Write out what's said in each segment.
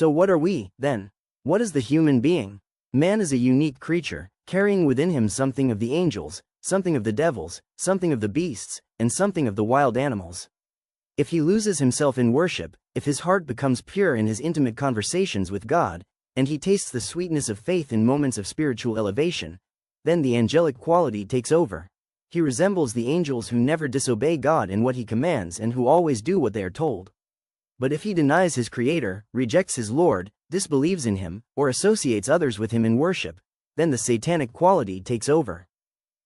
So what are we, then? What is the human being? Man is a unique creature, carrying within him something of the angels, something of the devils, something of the beasts, and something of the wild animals. If he loses himself in worship, if his heart becomes pure in his intimate conversations with God, and he tastes the sweetness of faith in moments of spiritual elevation, then the angelic quality takes over. He resembles the angels who never disobey God in what he commands and who always do what they are told. But if he denies his Creator, rejects his Lord, disbelieves in him, or associates others with him in worship, then the satanic quality takes over.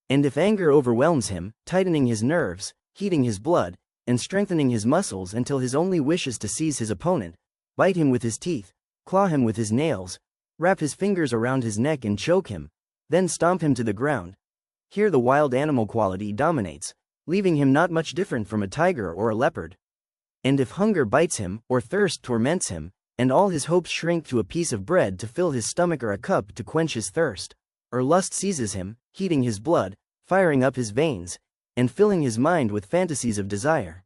And if anger overwhelms him, tightening his nerves, heating his blood, and strengthening his muscles until his only wish is to seize his opponent, bite him with his teeth, claw him with his nails, wrap his fingers around his neck and choke him, then stomp him to the ground, here the wild animal quality dominates, leaving him not much different from a tiger or a leopard. And if hunger bites him, or thirst torments him, and all his hopes shrink to a piece of bread to fill his stomach or a cup to quench his thirst, or lust seizes him, heating his blood, firing up his veins, and filling his mind with fantasies of desire,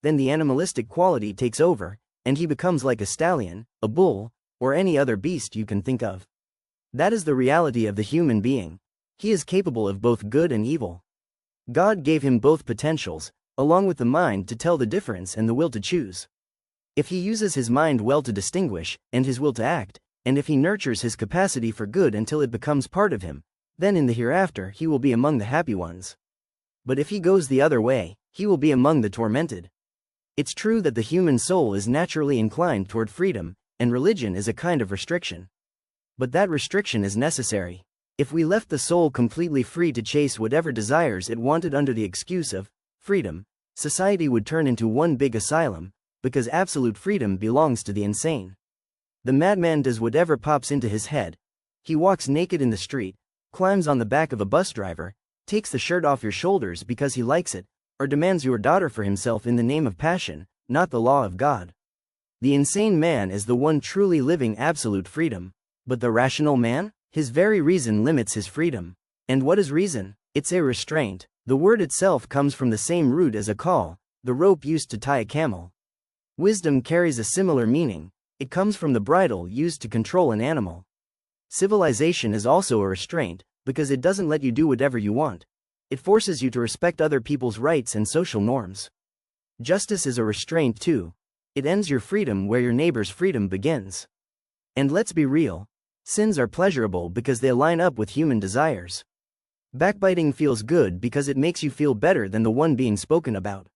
then the animalistic quality takes over, and he becomes like a stallion, a bull, or any other beast you can think of. That is the reality of the human being. He is capable of both good and evil. God gave him both potentials, along with the mind to tell the difference and the will to choose. If he uses his mind well to distinguish, and his will to act, and if he nurtures his capacity for good until it becomes part of him, then in the hereafter he will be among the happy ones. But if he goes the other way, he will be among the tormented. It's true that the human soul is naturally inclined toward freedom, and religion is a kind of restriction. But that restriction is necessary. If we left the soul completely free to chase whatever desires it wanted under the excuse of freedom, society would turn into one big asylum, because absolute freedom belongs to the insane. The madman does whatever pops into his head. He walks naked in the street, climbs on the back of a bus driver, takes the shirt off your shoulders because he likes it, or demands your daughter for himself in the name of passion, not the law of God. The insane man is the one truly living absolute freedom. But the rational man? His very reason limits his freedom. And what is reason? It's a restraint. The word itself comes from the same root as a call, the rope used to tie a camel. Wisdom carries a similar meaning. It comes from the bridle used to control an animal. Civilization is also a restraint, because it doesn't let you do whatever you want. It forces you to respect other people's rights and social norms. Justice is a restraint too. It ends your freedom where your neighbor's freedom begins. And let's be real. Sins are pleasurable because they line up with human desires. Backbiting feels good because it makes you feel better than the one being spoken about.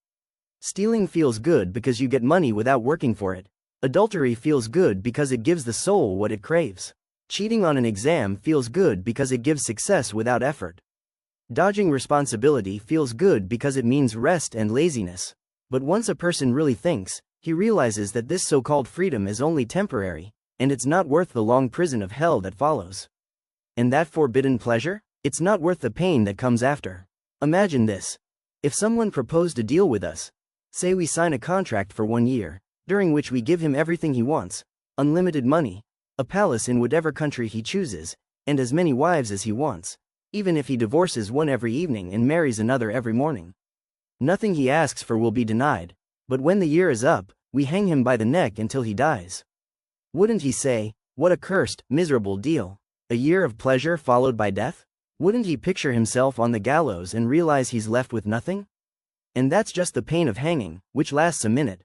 Stealing feels good because you get money without working for it. Adultery feels good because it gives the soul what it craves. Cheating on an exam feels good because it gives success without effort. Dodging responsibility feels good because it means rest and laziness. But once a person really thinks, he realizes that this so-called freedom is only temporary, and it's not worth the long prison of hell that follows. And that forbidden pleasure? It's not worth the pain that comes after. Imagine this. If someone proposed a deal with us, say we sign a contract for 1 year, during which we give him everything he wants, unlimited money, a palace in whatever country he chooses, and as many wives as he wants, even if he divorces one every evening and marries another every morning. Nothing he asks for will be denied, but when the year is up, we hang him by the neck until he dies. Wouldn't he say, what a cursed, miserable deal? A year of pleasure followed by death? Wouldn't he picture himself on the gallows and realize he's left with nothing? And that's just the pain of hanging, which lasts a minute.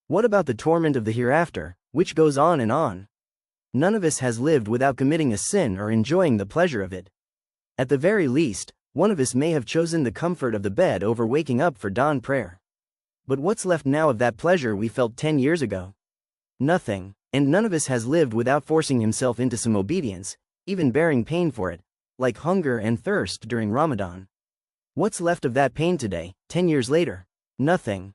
What about the torment of the hereafter, which goes on and on? None of us has lived without committing a sin or enjoying the pleasure of it. At the very least, one of us may have chosen the comfort of the bed over waking up for dawn prayer. But what's left now of that pleasure we felt 10 years ago? Nothing. And none of us has lived without forcing himself into some obedience, even bearing pain for it, like hunger and thirst during Ramadan. What's left of that pain today, 10 years later? Nothing.